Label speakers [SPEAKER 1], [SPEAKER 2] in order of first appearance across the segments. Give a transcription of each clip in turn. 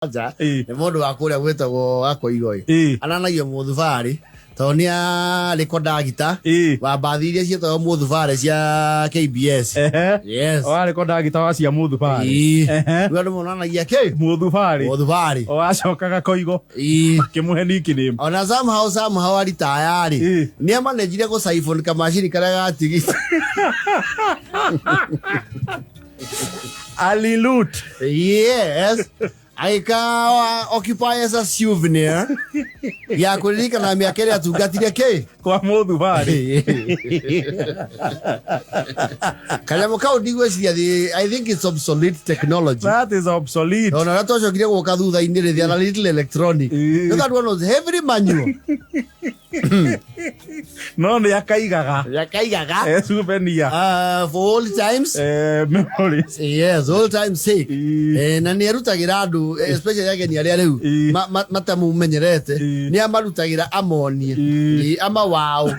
[SPEAKER 1] aja ni mundu wa kuria gwitagwo Akoigoi ananagia Muthubari tonia rekorda gita wa bathi iria cietagwo Muthubari cia KBS yes
[SPEAKER 2] o rekorda gita wa cia Muthubari
[SPEAKER 1] we ndo monanagia ke
[SPEAKER 2] Muthubari o acokaga Koigo kimuhe nickname
[SPEAKER 1] ona somehow ari tayari ni amanejire go siphon kamashini karia gatigita
[SPEAKER 2] alilut
[SPEAKER 1] yes Aika occupy as a souvenir. Ya kulika na miaka ile atungatire ke
[SPEAKER 2] kwa Muthubari.
[SPEAKER 1] Kala mukau digweciria I think it's obsolete technology.
[SPEAKER 2] That is obsolete.
[SPEAKER 1] No, na twacokire guka thutha inire the little electronic. No, that one was heavy manual.
[SPEAKER 2] No, yakaigaga.
[SPEAKER 1] Yakaigaga.
[SPEAKER 2] Souvenir.
[SPEAKER 1] For all times.
[SPEAKER 2] Memories.
[SPEAKER 1] Yes, all times sake. Na nierutagira andu especially ageni aria riu matamumenyerete ni amarutagira amonie ama wao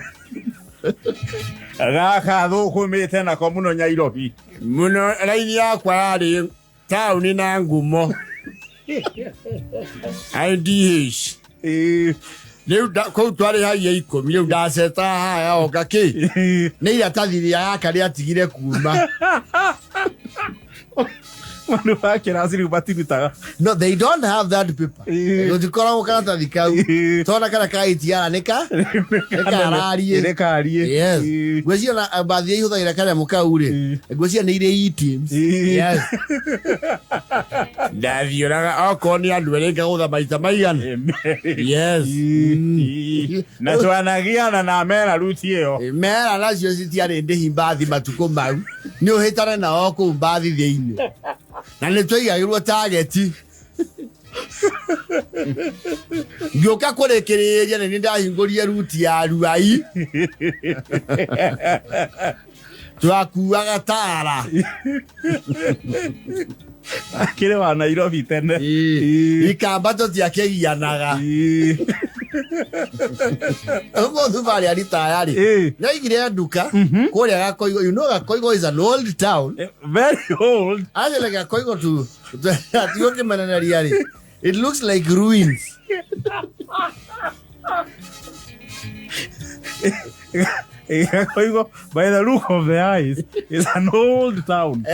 [SPEAKER 2] gaka thukumite na ko muno Nyairobi
[SPEAKER 1] muno raini yakwa yari tauni na ngumo IDH riu ko twari haia 10 riu ndaceta haya ogaki ni iratathithia yakari atigire kuma
[SPEAKER 2] No,
[SPEAKER 1] they don't have that paper. No, tukora ukata dikau. Tona kana kai tiara neka.
[SPEAKER 2] Neka
[SPEAKER 1] yes. Gwezia na baadhi hiyo ira kana mukau ri. Gwezia ni ire teams. Yes. Davio na okoni andu ereka gutha maita maigana. Yes.
[SPEAKER 2] Na twanagiana na mera ruti iyo.
[SPEAKER 1] Mera nacio citiari ndi himbathi matuko mau. Ni uhitana na oko mbathi thiini. Na nitwaigagirwo target ngioka kurekereria ni ndahingũrie ruti ya ruai twakuaga tara
[SPEAKER 2] akire wa Nairobi tene
[SPEAKER 1] ikambato tiakegianaga Muthubari ari tayari naigire nduka kuria Gakoigo. You know Gakoigo is an old town,
[SPEAKER 2] very old.
[SPEAKER 1] Actually Gakoigo tu atiyoke mananariari. It looks like ruins.
[SPEAKER 2] Gakoigo, by the look of the eyes, is an old town.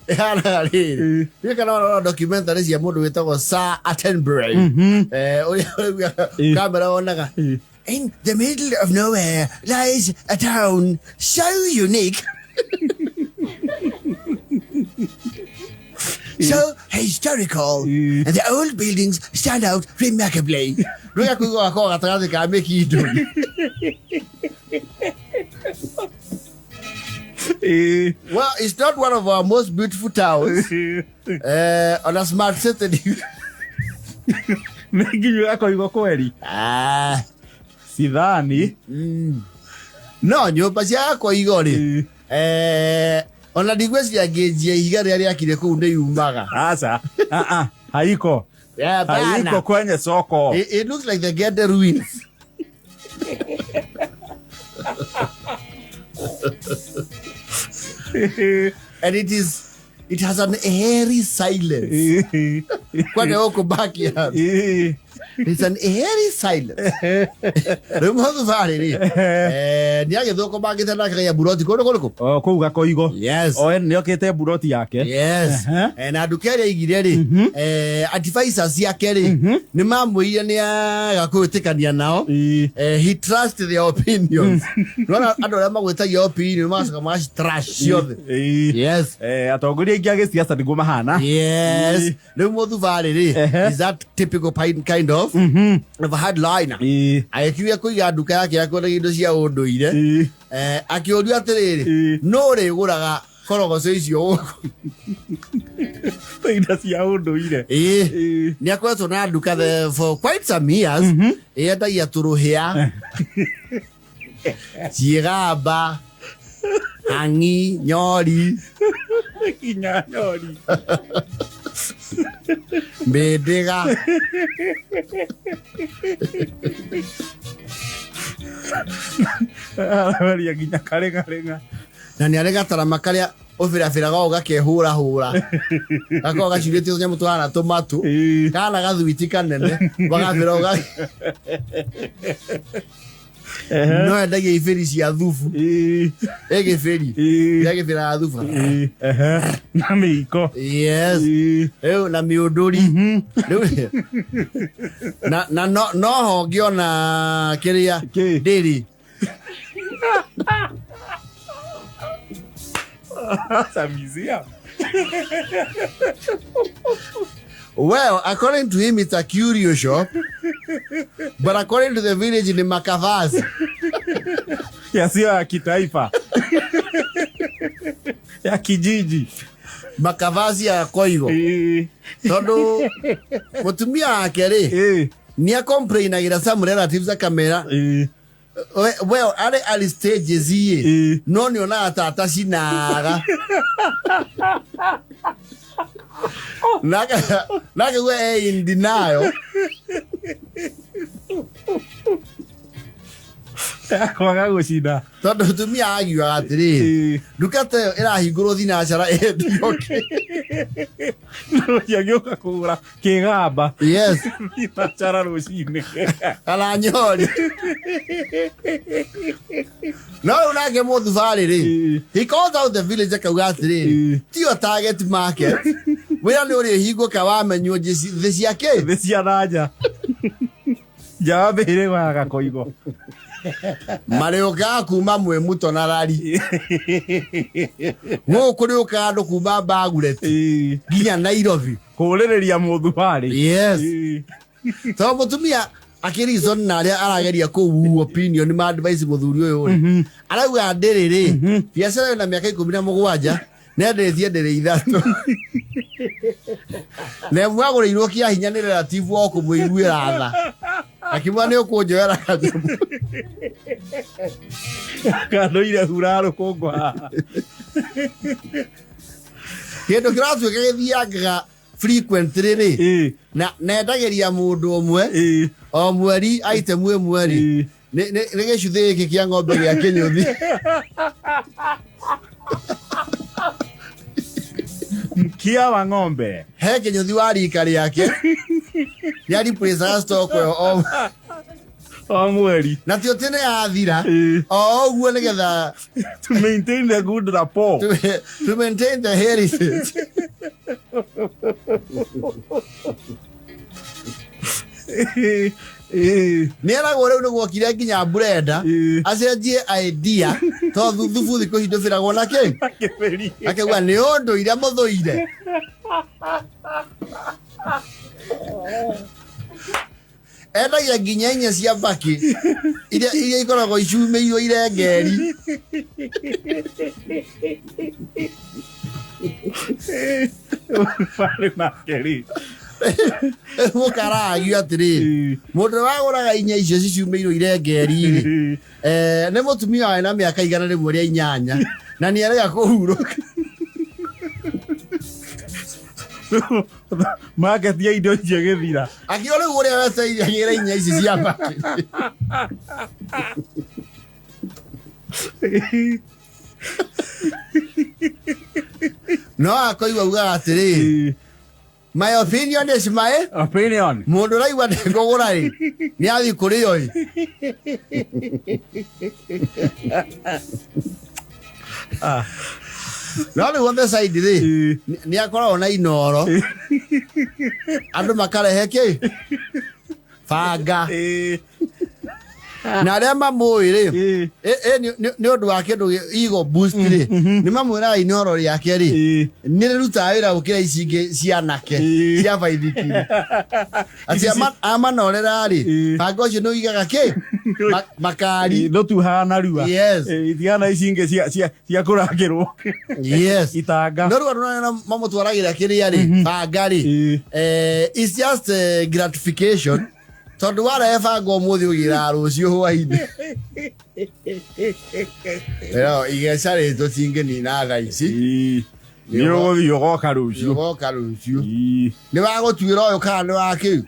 [SPEAKER 1] You can documentary cia mundu witagwo Sir Attenborough. Camera onaga. In the middle of nowhere lies a town so unique, so historical, and the old buildings stand out remarkably. Look at well, it's not one of our most beautiful towns. On a smart city.
[SPEAKER 2] Gakoigo kweli. Sidhani.
[SPEAKER 1] No, nyumba cia Gakoigo ri. Ona digweciria ngĩnjia ihiga rĩrĩa rĩakire kũu nĩ yumaga.
[SPEAKER 2] Aca. Haiko. Haiko kwenye soko.
[SPEAKER 1] It looks like the Gede ruins. And it has an airy silence. Kwani wako backyard. It's an airy silence. Muthubari ri. Ni agithoko bagite na kaya buroti kono.
[SPEAKER 2] Oh, kou Gakoigo.
[SPEAKER 1] Yes.
[SPEAKER 2] Oh, ni okete buroti yake.
[SPEAKER 1] Yes. Na ndukere igire ri. Advisors yake ri. Ni mamwire ni agakwitikania nao. He trusts their opinions. Nona andu aria magwitagia opinion macoka maci trash ciothe. Yes.
[SPEAKER 2] Atongoria ingi agi siasa ndigo mahana.
[SPEAKER 1] Yes. Riu Muthubari ri. Is that typical kind of a headliner. Aikiria kuiga nduka yake ya kwenda indo cia unduire. Akioria atiriri no ri guraga korogoco icio guku.
[SPEAKER 2] Indo cia unduire.
[SPEAKER 1] Ni akoretwo na nduka for quite some years. Endagia turuhia. Ciĩgamba. Hangi, nyori.
[SPEAKER 2] Kinya nyori.
[SPEAKER 1] Mbĩndĩga.
[SPEAKER 2] Araria nginya karenga
[SPEAKER 1] na nĩ aregatara makaria ũbĩrabĩra gao gakehũra gako gacirĩtie tũnyamũ tũhana tũmatũ kana gathwiti kanene bagabĩra no endagia ibĩri cia thubu gĩbĩri gĩbĩra thubu
[SPEAKER 2] na mĩiko
[SPEAKER 1] yes na mĩũndũri na noho ngĩona kĩrĩa ndĩrĩ
[SPEAKER 2] That's a museum.
[SPEAKER 1] Well, according to him, it's a curio shop. But according to the village, ni makavazi.
[SPEAKER 2] Sio ya kitaifa. Ya kijiji.
[SPEAKER 1] Makavazi ya koigo. Tondu mutumia wake ri ni a complainagira some relatives akamera. Well, ali stages hiye. No ni ona tata sinaga. Naga we in denial.
[SPEAKER 2] Kwaga gucida.
[SPEAKER 1] Tondu tumia agiwa atiri. Ndukate irahingũrwo thinacara endioke.
[SPEAKER 2] No yagioka kugura kigamba.
[SPEAKER 1] Yes.
[SPEAKER 2] Thinacara rucine.
[SPEAKER 1] Ala nyori. No unake Muthubari ri. He called out the village akauga atiri. Ti your target market. Wira ni uri hingo ka wamenywo thĩ ciake.
[SPEAKER 2] Thĩ cia nanja. Jawabe wa gakoigo.
[SPEAKER 1] Marioka kuma mwe muto na rari. Ngo kuri ukando kuma Eldoret. Ginya Nairobi.
[SPEAKER 2] Kurereria Muthubari.
[SPEAKER 1] Yes. So mutumia akirizon na aria arageria ku opinion ma advice muthuri uyu. Arauga ndiriri. Biacara na miaka 17 nendetie ndere ithatu. Ne mwagũrĩirwo kia hinya nĩ relative wa kũmũiguĩra tha. Akimwa nĩ ũkũnjoera kathumu.
[SPEAKER 2] Kandoire hura rũkũngũ.
[SPEAKER 1] Kĩndũ kĩratuĩka gĩthiangaga frequently rĩ. Na nendagĩria mũndũ ũmwe o mweri item ĩmwe rĩ. Nĩ gĩcuthĩ gĩkĩ kĩa ng'ombe gĩa kĩnyũthi.
[SPEAKER 2] Mkia wa ng'ombe.
[SPEAKER 1] He kĩnyũthi wa rika rĩake. Yari presa stock
[SPEAKER 2] o mweri.
[SPEAKER 1] Na tio tene yathira. O ũguo nĩgetha
[SPEAKER 2] to maintain the good rapport.
[SPEAKER 1] To maintain the heritage. Nĩeragwo rĩu nĩguokire nginya Brenda acenjie idea to thubu thikũ ici ndũbĩragwo na kĩ akauga nĩ ũndũire mũthũire. Endagia nginya inya cia mbaki iria ikoragwo icumĩirwo irengeri. Mũkaragio atĩrĩ mũndũ wagũraga inya icio cicumĩirwo irengeri nĩ mũtumia wĩ na mĩaka 108 na nĩarega kũhurũka.
[SPEAKER 2] Market ya indo icio gĩthira.
[SPEAKER 1] Akĩona rĩu ũrĩa weteithagĩra inya ici cia mbaki. No akoigua uga atĩrĩ my opinion is my
[SPEAKER 2] opinion.
[SPEAKER 1] Mundu raigua ndengũgũra ĩ nĩ athi kũrĩo ĩ. No rĩu on the side rĩ nĩ akoragwo na inoro andũ makarehe kĩ banga na arĩa mamũĩ rĩ nĩ ũndũ wa kĩndũ ego boost rĩ nĩ mamwĩraga inoro rĩake rĩ nĩ rĩrutaga wĩra gũkĩra ici ingĩ cia anake cia baithikiri. Atĩ amanorera rĩ banga ũcio nĩ ũigaga kĩ makari
[SPEAKER 2] ndũtuhaga rua.
[SPEAKER 1] Yes.
[SPEAKER 2] Itiana ici ingĩ cia kũrangĩrwo.
[SPEAKER 1] Yes.
[SPEAKER 2] Itanga.
[SPEAKER 1] No rĩu andũ mamũtwaragĩra kĩrĩa rĩ banga rĩ it's just gratification. Tondu warehe banga ũmũthĩ ũgĩra rũciũ hwainĩ. Igeca rĩtũ tingĩnina thaa ici.
[SPEAKER 2] Niro yogo karucio.
[SPEAKER 1] Yogo karucio. Ni bago tuira yo kana wake.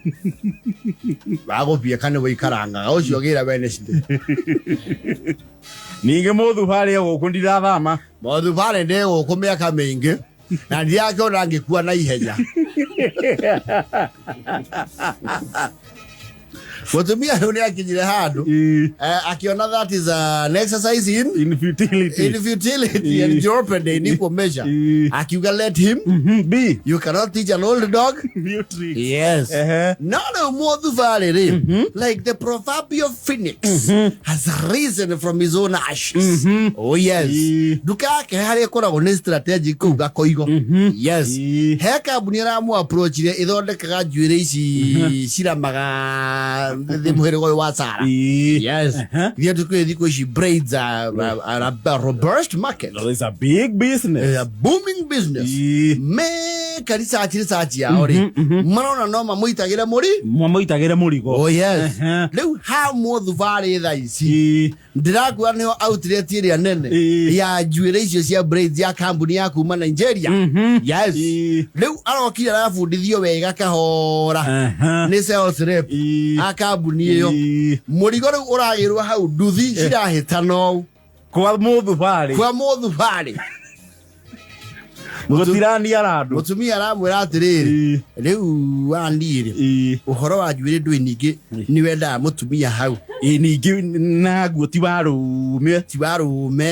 [SPEAKER 1] Bago pia kana we karanga. Ocio gira Wednesday.
[SPEAKER 2] Ninge Muthubari gukundira thama.
[SPEAKER 1] Muthubari ndi gukumia kamingi. Na ndia ko rangikua na ihenya. Mutumia huni akinyire handu akiona that is an exercise in infertility and jeopardy in equal measure. Akiuga let him
[SPEAKER 2] be.
[SPEAKER 1] You cannot teach an old dog
[SPEAKER 2] New tricks.
[SPEAKER 1] Yes. Not a Muthubari like the proverbial phoenix has risen from his own ashes. Oh yes. Duka ke hari koragwo ni strategy kuga koigo. Yes. Heka bunira mu approach ile ithondekaga njuire ici ciramaga the muhero wa Sara. Yes. The other she braids a robust market.
[SPEAKER 2] It's a big business.
[SPEAKER 1] A booming business. Me karisa achiri ori. Marona no mamuitagira muri go. Oh yes. Leu how Muthubari tha ici. Ndirakuwa ni outlet area nene ya njuire icio cia braids ya kambuni ya kuma Nigeria. Yes. Leu arokira arafundithio wega kahora. Ni sales rep. Akambuni iyo. Murigo riu uragirwa hau nduthi cirahita no.
[SPEAKER 2] Kwa Muthubari. Mutirania randu.
[SPEAKER 1] Mutumia aramwira atiriri. Riu wandire. Uhoro wa njuire ndwi ningi ni wenda mutumia hau.
[SPEAKER 2] Ningi na guo ti warume.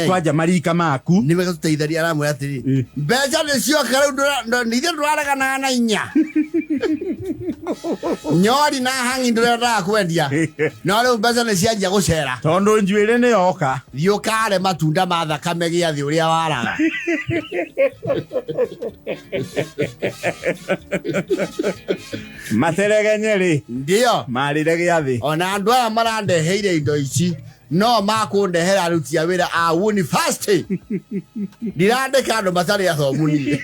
[SPEAKER 1] Kwaja
[SPEAKER 2] marika maku.
[SPEAKER 1] Ni wega tuteitharia aramwira atiriri. Mbeca nicio kare ndithie ndwaraga na inya. Nyori na hangi ndurenda kwendia. No riu mbeca nicianjia gucera.
[SPEAKER 2] Tondu njuire ni yoka.
[SPEAKER 1] Thiukare matunda ma thakame giathi uria waraga.
[SPEAKER 2] Materegenyeri.
[SPEAKER 1] Ndio.
[SPEAKER 2] Marire giathi.
[SPEAKER 1] Ona andu aya marandeheire indo ici. No makundehera aruti a wira a university. Ndirandika andu matari athomu ni.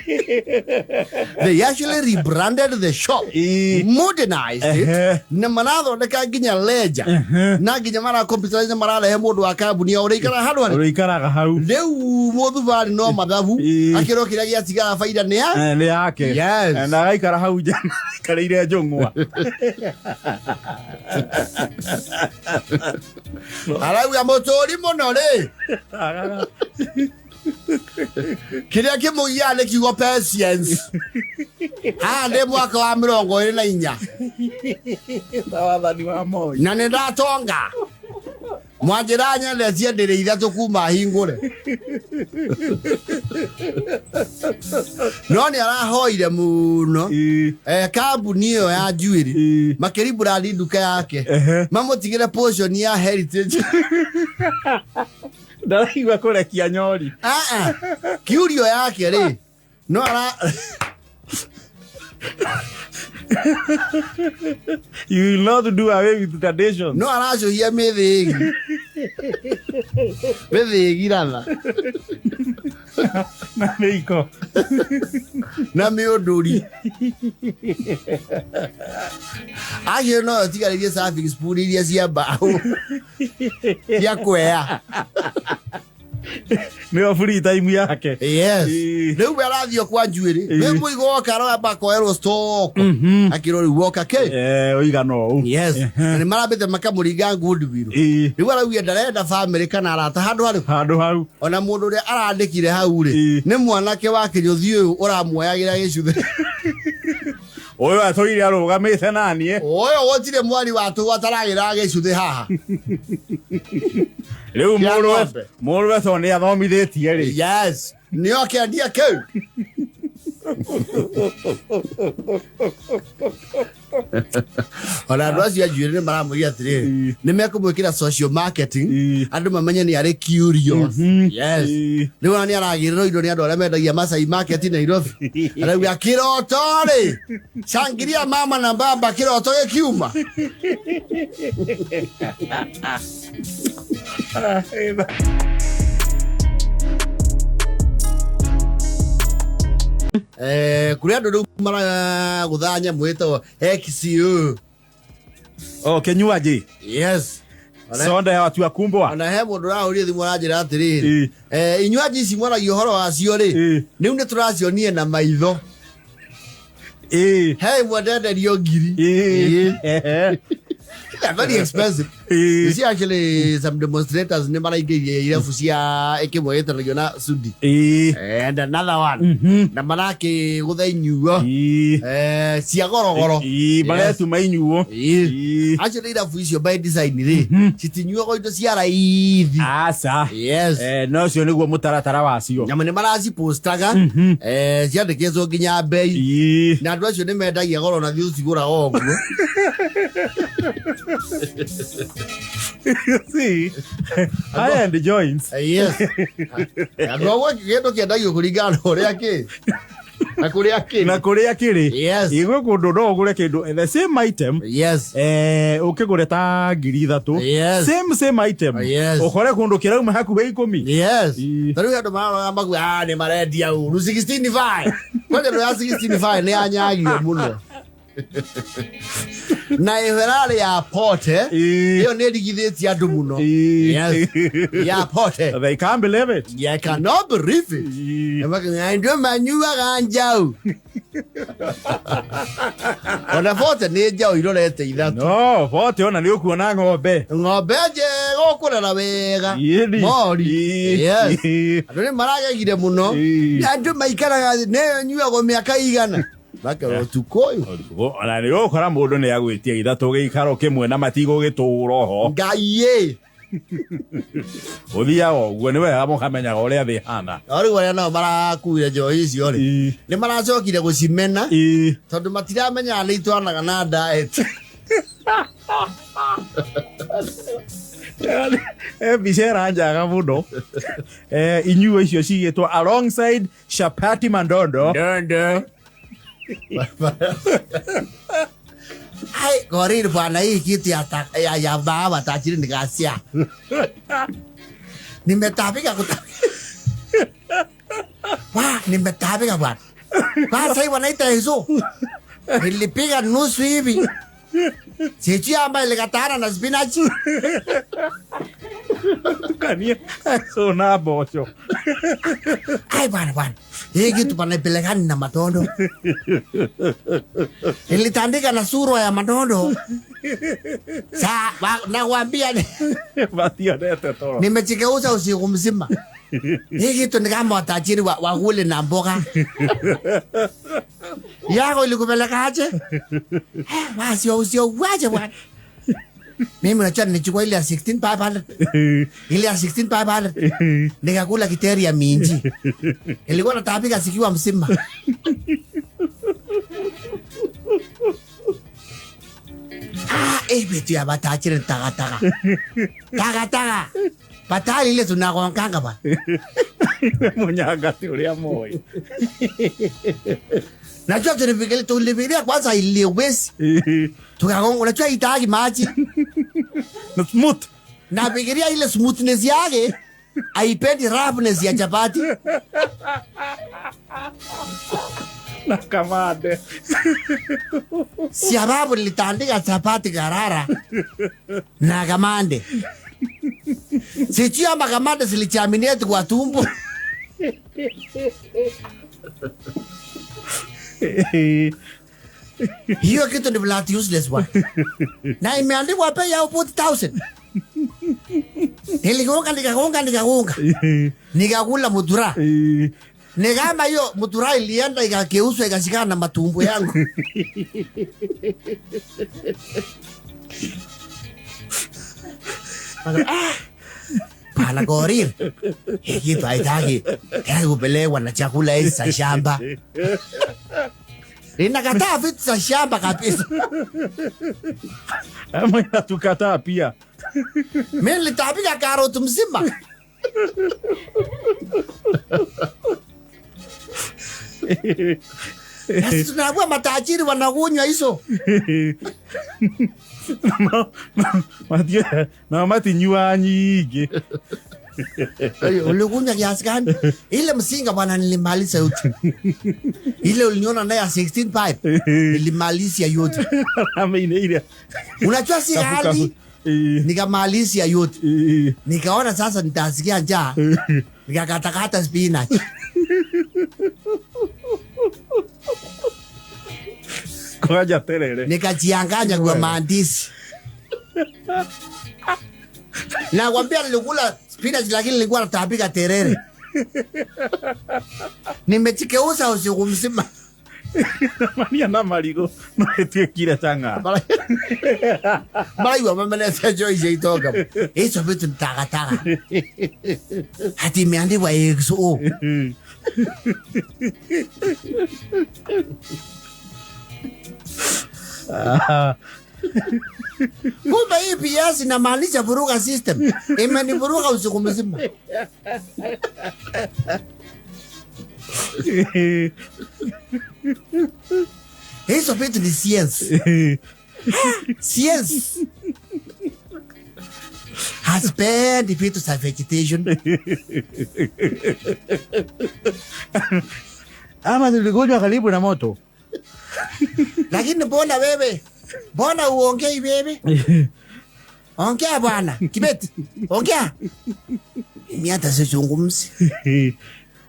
[SPEAKER 1] They actually rebranded the shop, modernized it. Na marathondeka nginya ledger. Na nginya mara computerize mararehe mundu wa kambuni uri ikara handu ari.
[SPEAKER 2] Uri ikaraga hau.
[SPEAKER 1] Riu Muthubari no mathabu. Akiro kiria giatigara faida ni ya.
[SPEAKER 2] Ni yake.
[SPEAKER 1] Yes.
[SPEAKER 2] Na agaikara hau jana. Karire njungwa.
[SPEAKER 1] Arau ya motori muno ri. Kiria kimugia ni kigo patience. Ndi mwaka wa 24.
[SPEAKER 2] Tawathani wa moi.
[SPEAKER 1] Na ni ndatonga. Mwanjira nyendetie ndiri ithatu kuma hingure. No ni arahoire muno. Kambuni iyo ya njuiri makiribura nduka yake. Mamutigire portion ya heritage.
[SPEAKER 2] Ndaraigua kurekia nyori.
[SPEAKER 1] Kiurio yake ri. No ara
[SPEAKER 2] You will not do away with tradition.
[SPEAKER 1] No aracohia mithigi. Mithigi ratha.
[SPEAKER 2] Na meiko.
[SPEAKER 1] Na miunduri. Aje no tigaririe serving spoon iria cia mbao. Cia kwea.
[SPEAKER 2] Nio free time yake.
[SPEAKER 1] Yes. Riu barathio kwa njuiri. We muigo karo bako ero stock. Akirori woka ke.
[SPEAKER 2] Oigano.
[SPEAKER 1] Yes. Ni marabete makamuringa goodwill. Riu arauga ndarenda family kana arata handu hau. Ona mundu ria arandikire hau ri. Ni mwanake wake nyothio uramuoyagira gicuthe.
[SPEAKER 2] Oyo atoire arugamite nani
[SPEAKER 1] Oyo wotire mwari watu ataragira gicuthe haha.
[SPEAKER 2] Riu murwe thoni athomithitie ri.
[SPEAKER 1] Yes. Nio kiandia kau. Ona andu acio njuire ni maramuria atiriri ni mekumwikira social marketing andu mamenye ni ari curious. Yes. Riu ona ni aragiriro indo ni andu aria mendagia Masai market Nairobi. Arauga kiroto ri. Shangiria mama na baba kiroto gikiuma. Kuria ndu mara guthanya mwito XCO.
[SPEAKER 2] Kunywa ji.
[SPEAKER 1] Yes.
[SPEAKER 2] Sonda ya watu akumbwa.
[SPEAKER 1] Ona he mundu rahurie thimu ranjira atiriri. Inywaji ici mwaragia uhoro wacio ri. Niu ni turacionie na maitho. Hey, mwendenderio ngiri. Very expensive. You see, actually, some demonstrators never like Fusia Ekimwe na Sudi. And another one. Namanaki Udenu. Siagoro.
[SPEAKER 2] But to my new.
[SPEAKER 1] Actually, that Fusia by design. Sitting you are going to see a
[SPEAKER 2] sir.
[SPEAKER 1] Yes.
[SPEAKER 2] No, so you go Mutaratawasio.
[SPEAKER 1] Yamanamarazi postaga. Siat the Kezo Ginya Bay. Now, what's your name? Diagoro and use Gura.
[SPEAKER 2] See, I am the joints.
[SPEAKER 1] Yes. I know what you get to get you Kurigan or Yaki.
[SPEAKER 2] Na Korea kiri.
[SPEAKER 1] Yes.
[SPEAKER 2] Igo kudodo kule kido. The same item.
[SPEAKER 1] Yes.
[SPEAKER 2] Okay kureta ngiri thatu.
[SPEAKER 1] Yes.
[SPEAKER 2] Same item.
[SPEAKER 1] Yes.
[SPEAKER 2] Okore kundu kira uma haku bei 10.
[SPEAKER 1] Yes. Taru ya doma magu ni maredia u 65. Kwani ndo 65 ni anyagio muno. Na everare ya pote iyo ne digitheti andu muno. Yes. Ya pote.
[SPEAKER 2] They can't believe it.
[SPEAKER 1] Yeah, cannot believe it. I do manyua ganjau. Ona pote ne jau irorete ithatu.
[SPEAKER 2] No, pote ona ni ukuona ng'ombe.
[SPEAKER 1] Ng'ombe je gokura wega. Mori. Yes. Andu ni maragegire muno. Andu maikaraga ne nyua go miaka igana. Baka tukoyo.
[SPEAKER 2] Ona ni ukora mundu ni agwitia ithatu gikaro kimwe na matigo gituro ho.
[SPEAKER 1] Ngai.
[SPEAKER 2] Othia oguo ni wega mukamenya uria thi hana.
[SPEAKER 1] Ori wale no marakuire Njohi icio ri. Ni maracokire gucimena. Tondu matiramenya ni itwanaga na diet.
[SPEAKER 2] Bishera njaga muno. Inyuo icio cigitwo alongside chapati mandondo.
[SPEAKER 1] Hai, gorir bwana hii kitu ya baba tajiri nikasia. Nimetapika nimetapika bwana. Sasa wanaita hizo. Nilipiga nusu hivi. Sijui ambaye likatana na spinach.
[SPEAKER 2] Tukania so na bocho.
[SPEAKER 1] Ai bwana. Hii kitu panapelekana na matondo. Ilitandika na suro ya matondo. Nakwambia
[SPEAKER 2] Batia nete toro.
[SPEAKER 1] nimechikeuza usiku mzima. Hii kitu ni kama watajiri wa kule na mboga. Yako ilikupeleka aje? Basi usio waje bwana. Mimi nacha nichukua ile ya 16,500. Ile ya 16,500. Nikakula kiteri ya minji. Ilikuwa natapika sikiwa mzima. Betu ya batachiri taka. Patali ile tunakonganga ba.
[SPEAKER 2] Munyaga tulia moyo.
[SPEAKER 1] Najua tunipigele tulipigia kwanza ile wesi. Tukagonga unajua itaki maji.
[SPEAKER 2] Na smooth.
[SPEAKER 1] Na pigiria ile smoothness yake. Haipendi roughness ya chapati.
[SPEAKER 2] Na kamade.
[SPEAKER 1] Sababu nilitandika chapati garara. Na kamande. Sijui ama kamande zilichaminate kwa tumbo. Hiyo kitu ni blood useless one. Na imeandikwa bei ya 40,000. Nikagonga. Nikakula mutura. Nikama hiyo mutura ilienda ikageuzwa ikashikana na matumbo yangu. Pana gorir. Hiki tu haitaki. Kaya kupelewa na chakula hizi za shamba. Inakataa vitu za shamba kabisa.
[SPEAKER 2] Ama inatukataa pia.
[SPEAKER 1] Mimi nilitapika karoti mzima. Sasa tunakuwa matajiri wanakunywa hizo.
[SPEAKER 2] Na mati nyua nyingi.
[SPEAKER 1] Ulikunywa kiasi gani? Ile msinga bwana nilimaliza yote. Ile uliniona naye 16,500 nilimaliza yote.
[SPEAKER 2] Amine ile.
[SPEAKER 1] Unajua si hali nikamalizia yote. Nikaona sasa nitasikia njaa. Nikakatakata spinach.
[SPEAKER 2] Koja terere.
[SPEAKER 1] Nikajianganya kwa maandishi. Na kwambia nilikula spinach lakini nilikuwa natapika terere. Nimechikeuza usiku mzima.
[SPEAKER 2] Mania na marigo no etie kile tanga.
[SPEAKER 1] Maiwa mama na Njohi jeitoka. Hizo vitu nitaka. Hati imeandikwa XO. Kumbe hii PS inamaanisha vuruga system. Imenivuruga usiku mzima. Hizo vitu ni science. Science has been the fetus of vegetation.
[SPEAKER 2] Ama niligonjwa karibu na moto.
[SPEAKER 1] Lakini mbona wewe? Mbona uongei wewe? Ongea bwana. Kibeti. Ongea. Mimi hata sizungumzi.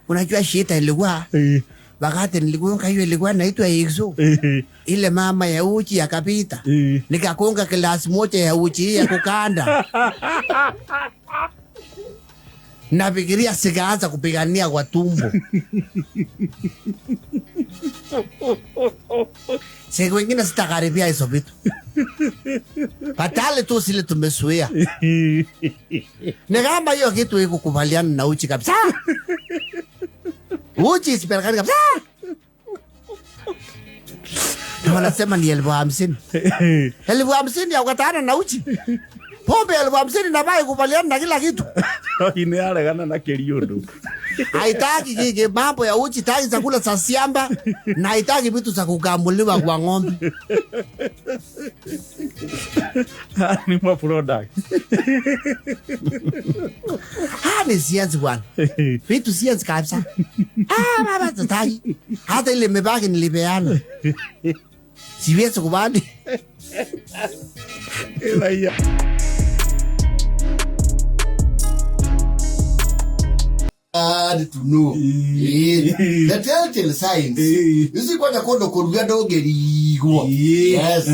[SPEAKER 1] Unajua shida ilikuwa wakati nilikuwa hiyo ilikuwa naitwa XO. Ile mama ya uchi akapita. Nikakonga glasi moja ya uchi ya kukanda. Nafikiria sikaanza kupigania kwa tumbo. Siku wengine sitakaribia hizo vitu. Patale tu sile tumesuia. Ni kama hiyo kitu iko kubaliana na uchi kabisa. Uchi isiperekani kabisa. Na wanasema ni 50,000. 50,000 ya ukatana na uchi. Pombe 50,000 na bai kubaliana na kila kitu.
[SPEAKER 2] Ine aregana na Kiriondo.
[SPEAKER 1] Haitaki kike mambo ya uchi, taki chakula cha siamba na haitaki vitu za kukamuliwa kwa ng'ombe.
[SPEAKER 2] Ni mwa product.
[SPEAKER 1] Ni science bwana. Vitu science kabisa. Baba tataki. Hata ile mebaki nilipeana. Siwezi kubali.
[SPEAKER 2] Elaya.
[SPEAKER 1] To know. The telltale signs. Isi kwa nyakondo kurugia dogerigwo. Yes.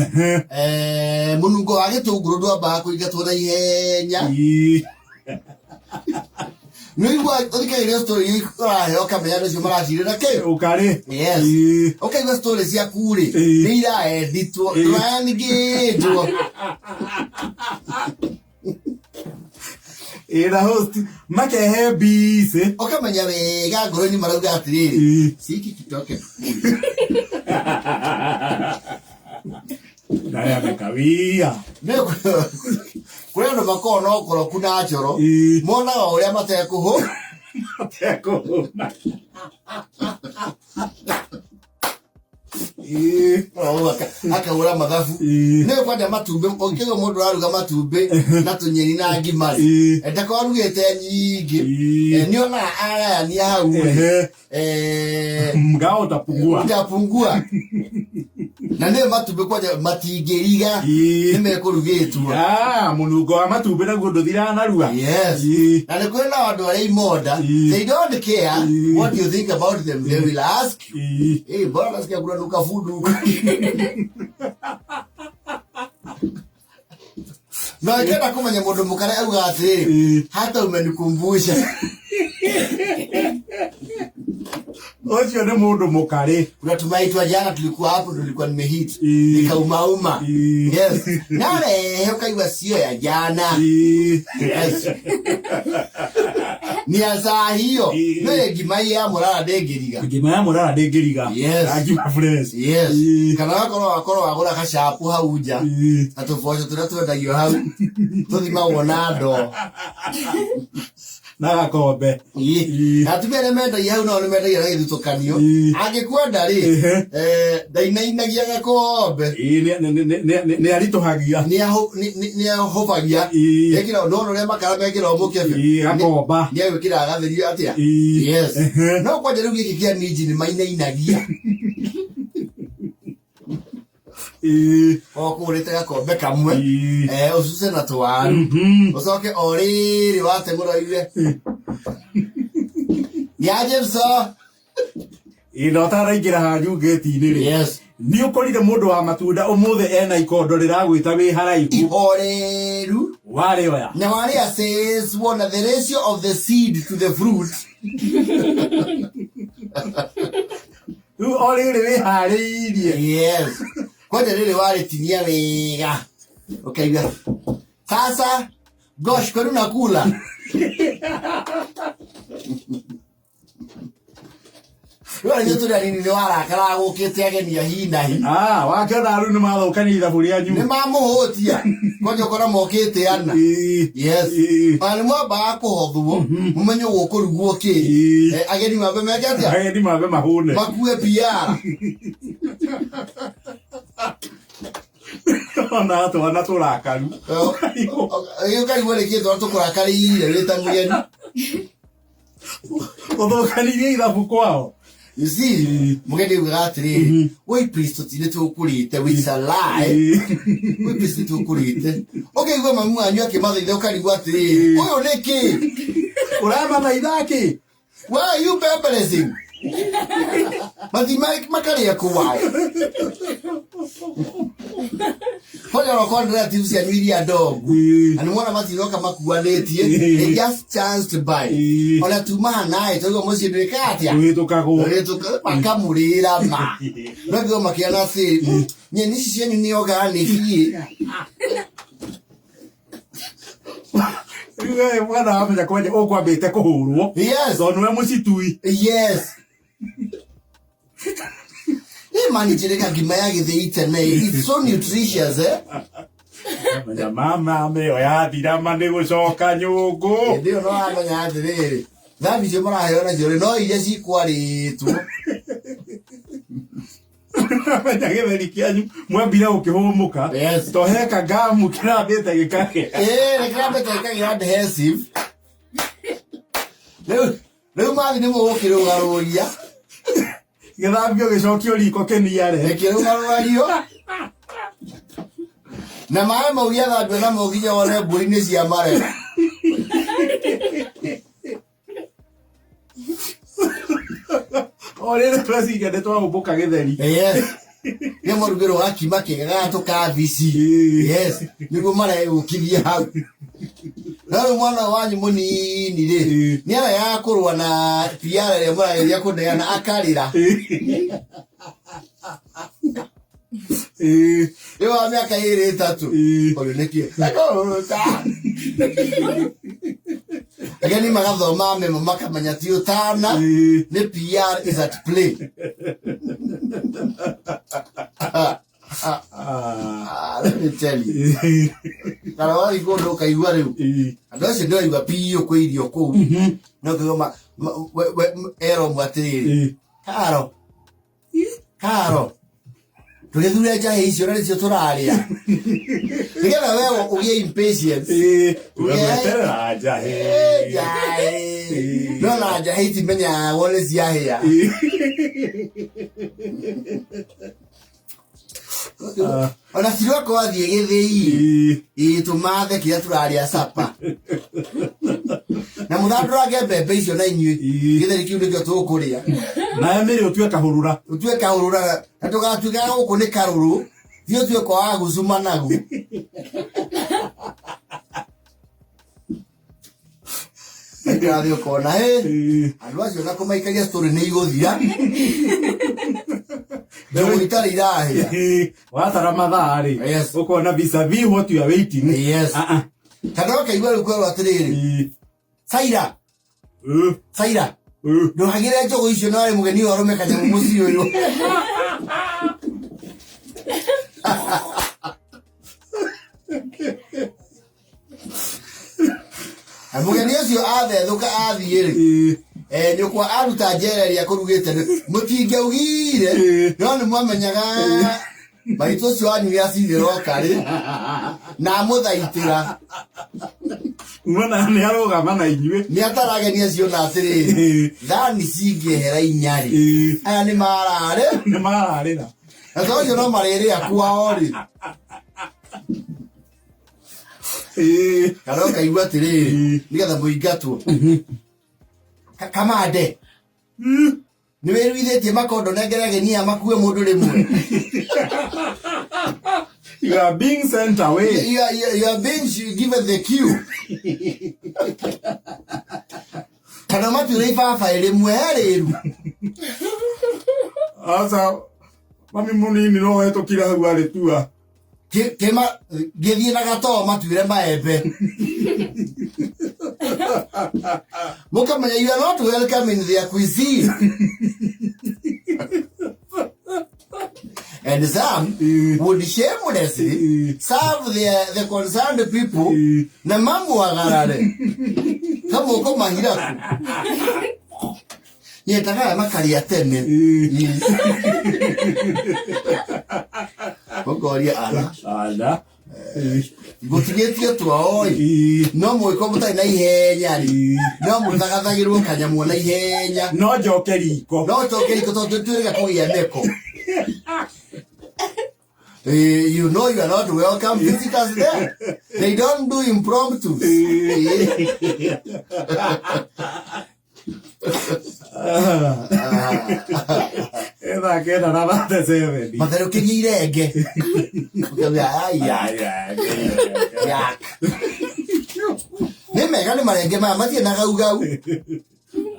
[SPEAKER 1] Munungo wake tugurudwa bako igatwara ihenya. Nigwa odika ile story yo kamera no marashire na ke.
[SPEAKER 2] Ukare.
[SPEAKER 1] Yes. Okay, the story cia kure. Ni ira editwo. Ranigitwo.
[SPEAKER 2] Era host makehe bise.
[SPEAKER 1] Okamenya wega ngoro ni marauga atiriri. Siki kitoke.
[SPEAKER 2] Daya mekawia.
[SPEAKER 1] Niko kwenda makono koro kuna choro. Mona wa uria matekuho.
[SPEAKER 2] Matekuho.
[SPEAKER 1] Akaura mathabu nä kwenda matumbä å må ndå raruga matumbä na tå nyeni na ngimari endako arugäte nyingä nä onaga arayania hau
[SPEAKER 2] mgao
[SPEAKER 1] utapungua na nä matumbä kwanja matingä riga nä mekå rugä two
[SPEAKER 2] må nungo wa matumbä naguo ndå thiraga narua
[SPEAKER 1] na nä kwä na andå arä a imonda they don't care what you think about them, they will ask mbona nasikia kuna nuka fudu na kenda kumenya mundu mukare auga ati hata umenikumbusha
[SPEAKER 2] ocio ni mundu mukare
[SPEAKER 1] unatumaitwa jana tulikuwa hapo tulikuwa nimehit nikaumauma yes nare ukaigwa sio ya jana yes ni asa hiyo no ngimai ya murara ndengiriga yes
[SPEAKER 2] ajima fresh
[SPEAKER 1] yes kana wakoro wagura kashapu hauja atufojo turatwendagio hau tuthima wona ndo
[SPEAKER 2] na gakombe
[SPEAKER 1] atumere mendagia hau no ni mendagia na githukanio angikwenda ri ndainainagia gakombe
[SPEAKER 2] ni aritohagia
[SPEAKER 1] ni ahofagia ekira no ria makara mekira omukebe
[SPEAKER 2] gakomba
[SPEAKER 1] ni gwikira gatherio atia yes no kwanja riu giki kia ninji ni mainainagia Okurite gakombe kamwe ucuse na twaru ucoke oriri watemũroire yaje mso
[SPEAKER 2] ino taraingira hanyu ngeti-inĩ ri
[SPEAKER 1] yes
[SPEAKER 2] ni ukorire mundu wa matunda umuthe ena ikondo riragwita wi haraiku
[SPEAKER 1] ihoreru
[SPEAKER 2] wari oya
[SPEAKER 1] na wari says one the ratio of the seed to the fruit
[SPEAKER 2] tu oriri wi hariirie
[SPEAKER 1] yes kwende riri wari tinia wega okay sasa gosh kwani unakula Wewe ndio tuli nini wala kala gukite ageni ya hinahi
[SPEAKER 2] wakiona aru ni mathokani ithaburia nyu
[SPEAKER 1] ni mamuhutia kwani ukora mokite ana yes bali mwaba kuhothwo mumenye gukurugwo ki ageni mabe mejatia
[SPEAKER 2] ageni mabe mahune
[SPEAKER 1] makue pia
[SPEAKER 2] ona to ana turakaru
[SPEAKER 1] iyo kari wale kitu tukurakari ile leta mugeni
[SPEAKER 2] othokani ithabu kwao.
[SPEAKER 1] You see, mugeni ugatiri, we priest tine tukurite, we is alive. We priest tukurite. Okay, we mamu anyu akimathaitha ukarigwa atiri, uyu niki?
[SPEAKER 2] Uramathaitha aki?
[SPEAKER 1] Why are you pepperizing? Mathi makaria kuwai. Hoja wako relatives ya nwiri ya dog. Animona mathi roka makuanetie, they just chanced to buy. Ona tuma nae, togo mosi ndikatia.
[SPEAKER 2] Witukago.
[SPEAKER 1] Makamurira ma. Nabyo makiana si, nye nisi shenyu ni organic.
[SPEAKER 2] Wewe mwana amenya kwaje okwambite kuhurwo.
[SPEAKER 1] Yes.
[SPEAKER 2] So nwe mucitui.
[SPEAKER 1] Yes. Mani jireka gima ya Gathaiya itene. It's so nutritious, eh?
[SPEAKER 2] Mama me oya dirama ne gucoka nyungu.
[SPEAKER 1] Ndio no amenya atiriri. Thabi cio maraheyona cio no iria cikwaritwo.
[SPEAKER 2] Amenya githeri kianyu mwambira ukihumuka.
[SPEAKER 1] Yes.
[SPEAKER 2] To heka gamu kirambite gikake.
[SPEAKER 1] Kirambite gikake adhesive. Leo mathi ni mugukirugaruria.
[SPEAKER 2] Githambio gicokio riko keniare.
[SPEAKER 1] Nikirugarurio. Na maĩ mau gĩathambio namo nginya wone mbũri-inĩ cia marera.
[SPEAKER 2] Orĩrĩ tũreciria nĩ twahũmbũka gĩtheri.
[SPEAKER 1] Yes. Nĩ mũrugĩrwo wa kima kĩega gagatukabici. Yes. Nĩguo maregũkithia hau. Na rĩu mwana wanyu mũnini rĩ, nĩ arega kũrũa na piara ĩrĩa mũrageria kũneana akarĩra. Yo a mia kaire tatu. Oyo neki. Agani magathoma memo makamanya ti utana. Ne PR is at play. Let me tell you. Kana wali gondo kaigwa riu. Andoce ndo igwa piyo kwa Irio ku. No kigoma ero mwatiri. Karo. Tugethura jahe icio na nicio turaria. Nigetha wewe ugie impatience.
[SPEAKER 2] Ugeterera jahe.
[SPEAKER 1] Jahe. No na jahe timenya wole ciahia. Ona sirwa kwa thie Gathaiya. Tumathe kia turaria sapa. Na muthandura ge mbembe icio na inyui. Githeri kiu nikio tukuria.
[SPEAKER 2] Na emiri utue kahurura.
[SPEAKER 1] Utue kahurura. Na tugatuika guku ni karuru. Thio tue kwa gucuma nagu. Ndio kona andu acio na kumaikaria story ni iguthia. Ndio itari irahe.
[SPEAKER 2] Watara mathari. Ukona visa vi what you are waiting.
[SPEAKER 1] Yes. Kada kaigwa ruko atiriri. Saira. Saira. Ndo hagire njogo icio no ari mugeni wa rome kanyamu mucio uyu. Mugeni ucio athethuka athiiri. Nyukwa aruta njereri akurugite mutingeugire no ni mwamenyaga baitu ucio wanyu yaciriro kari na muthaitira.
[SPEAKER 2] Mwana ni arugama na inyue.
[SPEAKER 1] Ni ataragenia cio na atiriri. Thani cingehera inyari. Aya ni marare.
[SPEAKER 2] Ni mararira.
[SPEAKER 1] Atoyo no marere akuao ri. Karoka igwa tiri. Nigatha muingatwo. Kamande. Ni weruithetie makondo nengerage ni amakue mundu rimwe.
[SPEAKER 2] You are being sent away.
[SPEAKER 1] You are being given the cue. Kana matu reifa rimwe riru.
[SPEAKER 2] Asa mami munini no hetukira hau ari tua.
[SPEAKER 1] Kema githie na gato matuire maembe. Mukamenya you are not welcome in their cuisine. And some would shamelessly serve the concerned people na mamu wagarare. Kama uko mahira. Yetaka makali atene. Ogoria ala. Gotigetie tuoi. No mwiko mutai na ihenya ri. No mutagathagirwo kanyamu na ihenya.
[SPEAKER 2] No jokeriko.
[SPEAKER 1] No jokeriko to twirega kugia neko. You know you are not welcome visitors there. They don't do impromptu.
[SPEAKER 2] Eda queda nada de seven.
[SPEAKER 1] Pero que irege. Ne megane marenge mama tiena gau.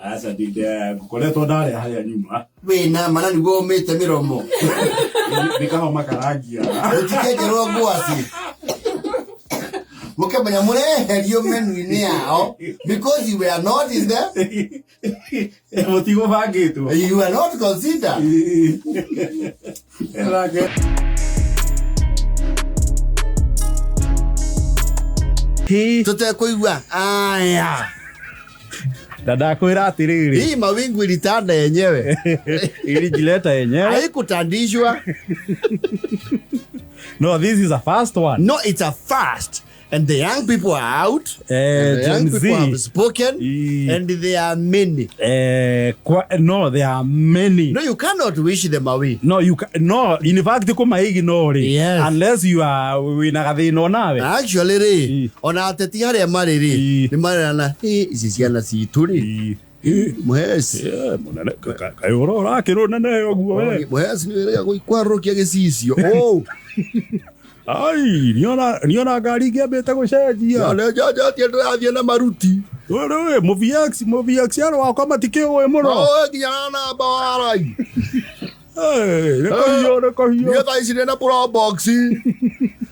[SPEAKER 2] Asa dide kukoletwa ndare haya nyuma.
[SPEAKER 1] We na mana niguo umite miromo.
[SPEAKER 2] Nikama makaragia.
[SPEAKER 1] Utikeje rogo asi. Mukamenya mureherio menu-ini yao because you were not in there.
[SPEAKER 2] Motivo bagito.
[SPEAKER 1] You were not considered. Tote kuigwa aya.
[SPEAKER 2] Dada kwira atiriri.
[SPEAKER 1] Hii mawingu ilitanda yenyewe.
[SPEAKER 2] Ilijileta yenyewe.
[SPEAKER 1] Haikutandishwa.
[SPEAKER 2] No, this is a fast one.
[SPEAKER 1] No, it's a fast. And the young people are out.
[SPEAKER 2] And
[SPEAKER 1] the young people have spoken. And they are many.
[SPEAKER 2] No, there are many.
[SPEAKER 1] No, you cannot wish them away.
[SPEAKER 2] No, you no. In fact, kuma ignore.
[SPEAKER 1] Yes.
[SPEAKER 2] Unless you are winagathino nawe.
[SPEAKER 1] Actually, ona ateti haria mariri. Ni marana. Ici ciana citu ri. Mwesi.
[SPEAKER 2] Munene kayoro kiro nene oguo we.
[SPEAKER 1] Mwesi ni wira gukwarokia gicicio. Oh.
[SPEAKER 2] Ai, niona ngari ngiambite gucenjia.
[SPEAKER 1] Ne jaja ti ndathie na maruti.
[SPEAKER 2] We moviax aro wakwa matikiwe muno.
[SPEAKER 1] Oh, nginya na barai.
[SPEAKER 2] Nĩkũhiũ.
[SPEAKER 1] Niĩ thaa ici ndĩna pro box.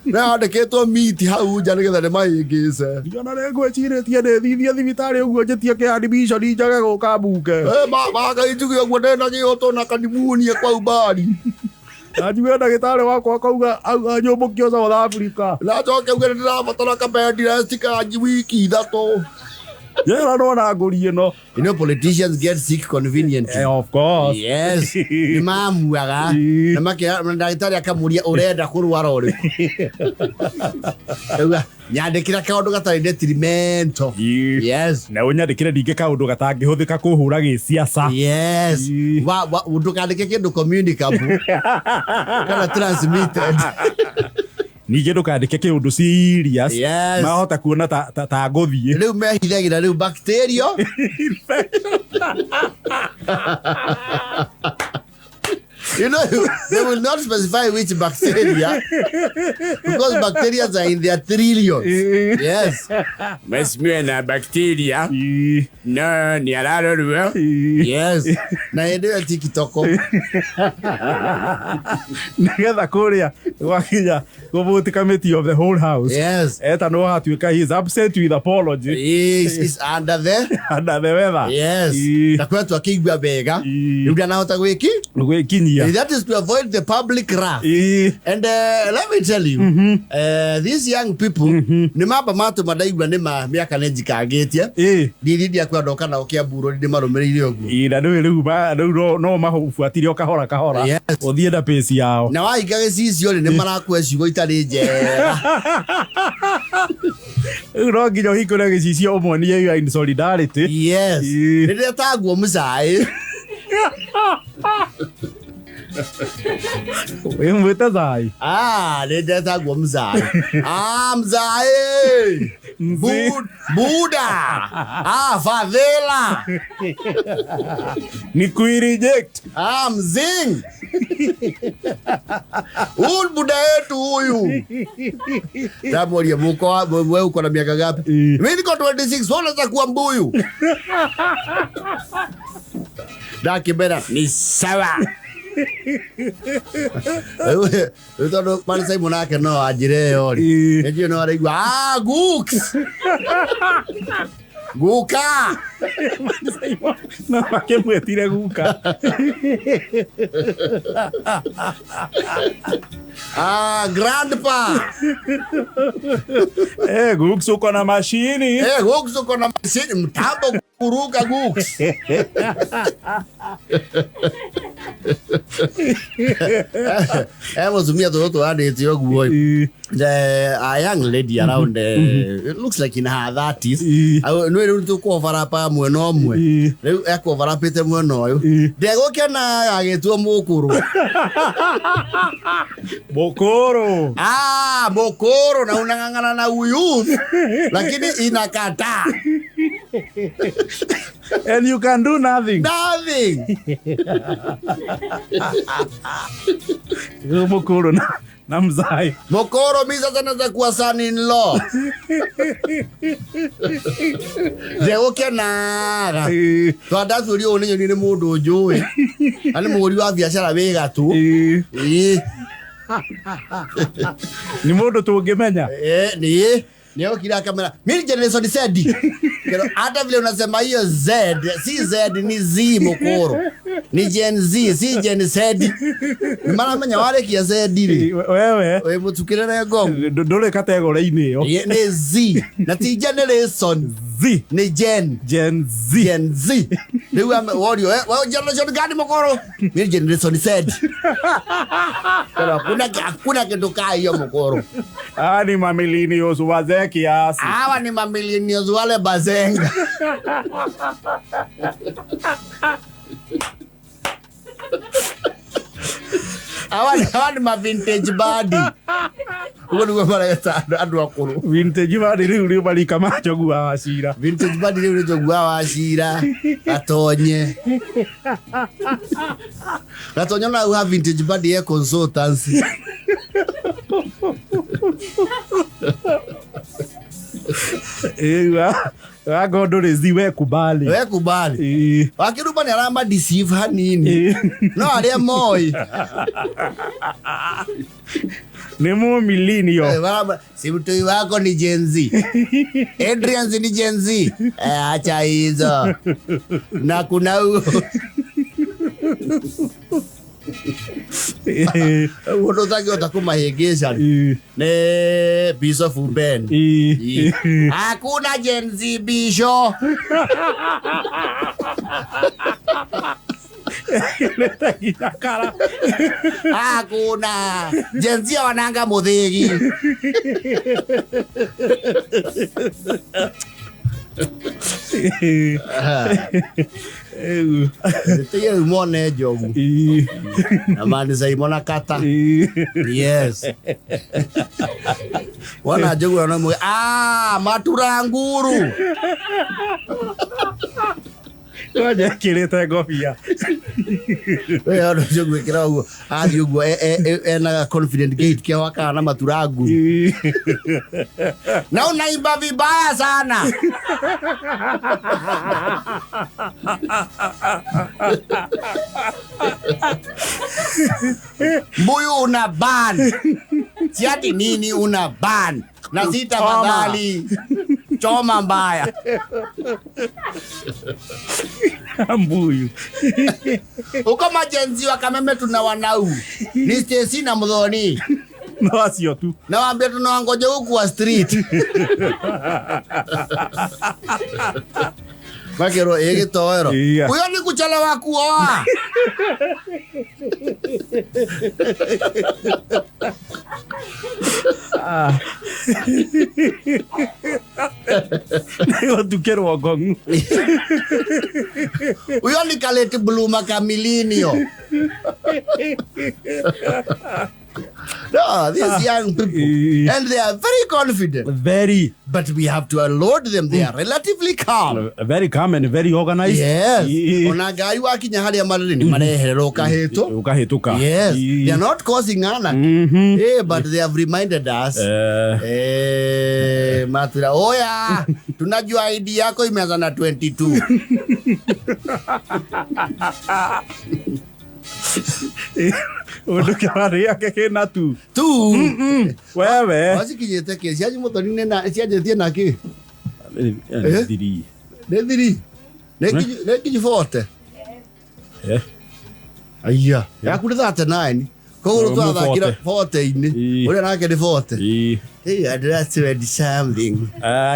[SPEAKER 1] Na andĩkĩtwo miti hau nja nĩgetha ndĩmahĩngĩce.
[SPEAKER 2] Ndiona nĩngwĩcirĩtie ndĩthithie thibitarĩ ũguo njĩtie kĩadmission njage gũka mbunge.
[SPEAKER 1] Magai njuge ũguo ndĩna gĩũtũ na kanimuonie kwa umbari.
[SPEAKER 2] Najue ndagĩtarĩ wakwa akauga nyũmbũkio South Africa.
[SPEAKER 1] Na njoke uge ndĩrabatara ka bed rest kanji wiki ithatũ.
[SPEAKER 2] Yera ndona ngũri ĩno.
[SPEAKER 1] You know politicians get sick conveniently.
[SPEAKER 2] Of course.
[SPEAKER 1] Yes. Nĩ mamuaga. Na ndagĩtarĩ akamuria ũrenda kũrwara ũrĩkũ. Auga nyandĩkĩra kaũndũ gatarĩ detrimental. Yes.
[SPEAKER 2] Na ũnyandĩkĩre ndingĩ kaũndũ gatangĩhũthĩka kũhũra gĩciaca.
[SPEAKER 1] Yes. Ndũkandĩke kĩndũ communicable. Kana transmitted.
[SPEAKER 2] Ningĩ ndũkandĩke kĩũndũ serious.
[SPEAKER 1] Yes.
[SPEAKER 2] Mahota kuona ta ngũthiĩ.
[SPEAKER 1] Rĩu mehithagĩra rĩu bacteria. You know, they will not specify which bacteria because bacteria are in their trillions. Yes. Mesmue na bacteria. No, ni ararorua. Yes. Na ndio TikTok.
[SPEAKER 2] Nigetha kũrĩa gwakinya gũvote committee of the whole house.
[SPEAKER 1] Yes.
[SPEAKER 2] Eta no hatuĩka he is upset with apology.
[SPEAKER 1] Is under the
[SPEAKER 2] weather.
[SPEAKER 1] Yes. Na kwetu akigwa bega. Ndio anahota gwĩkinyia. That is to avoid the public wrath. And let me tell you, these young people, ni mamba matu madaigwa ni miaka nenjikangĩtie. Ndithidi akwa ndoka na okia buro ndi marũmĩrĩire ũguo.
[SPEAKER 2] Na rĩu no mabuatire o kahora. Ũthiĩ na pace yao. Na
[SPEAKER 1] wainga gĩcicio ni marakua ciugo itarĩ njega.
[SPEAKER 2] No nginya ũhingũre gĩcicio ũmwe ni in solidarity.
[SPEAKER 1] Yes. Rĩrĩa taguo mũcai.
[SPEAKER 2] Wewe mwita zai.
[SPEAKER 1] Nenda kwa mzai. Mzai. Buda. Fadhela.
[SPEAKER 2] Ni kuireject.
[SPEAKER 1] Mzing. Buda yetu huyu. Tamori wewe uko na miaka ngapi? Mimi niko 26, wewe unaweza kuwa mbuyu. Daki bera ni sawa. Wewe ndo mali sai monake no ajire yori. Ndio no araigwa gooks. Guka.
[SPEAKER 2] No makemwetire guka.
[SPEAKER 1] Grandpa.
[SPEAKER 2] Gooks uko na mashini.
[SPEAKER 1] Gooks uko na mashini mtambo kuruka gooks. Muzumia toto ade tiyo guoi. A young lady around it looks like in her 30s. No ru to cover up mweno mwe. Riu cover up ite mweno uyu. Ndego kena agetuo mukuru.
[SPEAKER 2] Bokoro.
[SPEAKER 1] Bokoro na unangangana na uyu. Lakini inakata.
[SPEAKER 2] And you can do nothing.
[SPEAKER 1] Nothing.
[SPEAKER 2] Mokoro na mzai.
[SPEAKER 1] Mokoro misa sana za kuwa son-in-law. Ndego kena. Twada turi onenyo ni mundu njui. Ani muri wa biashara wega tu.
[SPEAKER 2] Ni mundu tungimenya.
[SPEAKER 1] Nio kila kamera. Mimi generation Z. Hata vile unasema hiyo Z, si Z ni Z Mokoro. Ni Gen Z, si Gen Z. Mara menya wale kia Z ri. Wewe mutukire na gongo.
[SPEAKER 2] Ndole category-ini yo.
[SPEAKER 1] Ni Z. Na ti generation
[SPEAKER 2] Z.
[SPEAKER 1] Ni Gen Z. Gen Z. Ni wewe generation gani Mokoro? Mimi generation Z. Kuna kitu kaa hiyo Mokoro.
[SPEAKER 2] Ni mamillennials wazee kiasi.
[SPEAKER 1] Hawa ni mamillennials wale bazenga. Hawa ni ma vintage body. Ugo mara yata andu akuru.
[SPEAKER 2] Vintage body riu bali kama jogua washira.
[SPEAKER 1] Vintage body riu jogua washira. Atonye. Atonye na uha vintage body ya consultancy.
[SPEAKER 2] Gondo rezi we kubali.
[SPEAKER 1] Wakiruba ni alamba deceive hanini. No alia moi.
[SPEAKER 2] Ni mo millennial.
[SPEAKER 1] Si mtoi wako ni Gen Z. Adrian ni Gen Z. Acha hizo. Na kuna huo. Wono zake utakumahegesha. Ne piece of Ben. Hakuna Gen Z bisho. Hakuna Gen Z wananga muthigi. Tiye umone jogu. Amani za imona kata. Yes. Wana jogu wana mwe. Maturanguru.
[SPEAKER 2] Waje kireta gofia.
[SPEAKER 1] Wewe wana jogu kira ugo. Jogu na confident gate kia waka na maturagu. Na unaimba vibaya sana. Mbuyu una ban. Siati nini una ban. Na sita madali. Choma mbaya.
[SPEAKER 2] Mbuyu.
[SPEAKER 1] Uko majenzi wa Kameme tuna wanau. Ni Stacy na Mudhoni.
[SPEAKER 2] No asio tu.
[SPEAKER 1] Na wambia tunawangoja huku wa street. Makero ege toero. Uyo ni kuchelewa kuoa.
[SPEAKER 2] Ndio tukero gongo.
[SPEAKER 1] Uyo ni kaleti bluma kamillennial. No, these young people, and they are very confident.
[SPEAKER 2] Very.
[SPEAKER 1] But we have to alert them. They are relatively calm.
[SPEAKER 2] Very calm and very organized.
[SPEAKER 1] Yes. Ona gari wakinya haria mariri ni mareherera
[SPEAKER 2] ukahituka.
[SPEAKER 1] Yes. They are not causing ana. But they have reminded us. Matura, oya, tunajua ID yako imeanza na 22.
[SPEAKER 2] Udukari yake kena tu. Wewe.
[SPEAKER 1] Basi kinyete kesi aje motori nena siaje tie naki.
[SPEAKER 2] Diri.
[SPEAKER 1] Neki forte. Aya. Ya kuri 39. Kogoro tu athakira 40 ini. Uri nake ni 40. Hey, address to something.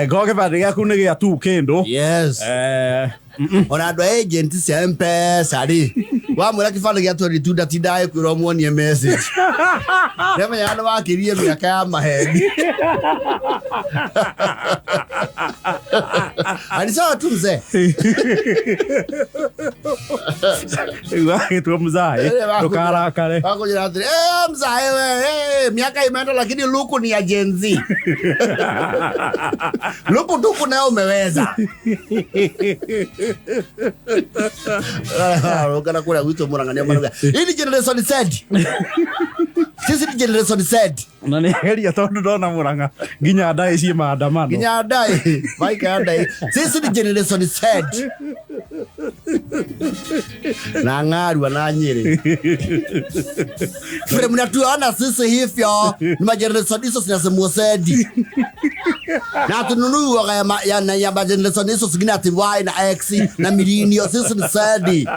[SPEAKER 2] Goge bade yaku ni ya tu kendo.
[SPEAKER 1] Yes. Ona do agent sempe sari. Wa mwira kifano gya 22 ndatindaye kwira muonie message. Nema yana wakirie miaka ya mahedi. Alisa tu mzee.
[SPEAKER 2] Wa tu mzee. Tokara kale.
[SPEAKER 1] Wako jina ati mzee we miaka imeenda lakini luku ni ya Gen Z. Luku tuku nayo umeweza. Kana kula wito murangania manuga. Hii generation said. Sisi ni generation said.
[SPEAKER 2] Na ni heri ya tondu ndona muranga. Ginya ndai ci maandamano.
[SPEAKER 1] Ginya ndai. Maika ndai. Sisi ni generation said. Na ngaru na nyiri. Fremu na tuona sisi hivyo. Ni generation hizo zinasema said. Na tununu ya generation hizo zingine ati Y na X na millennials sisi ni said.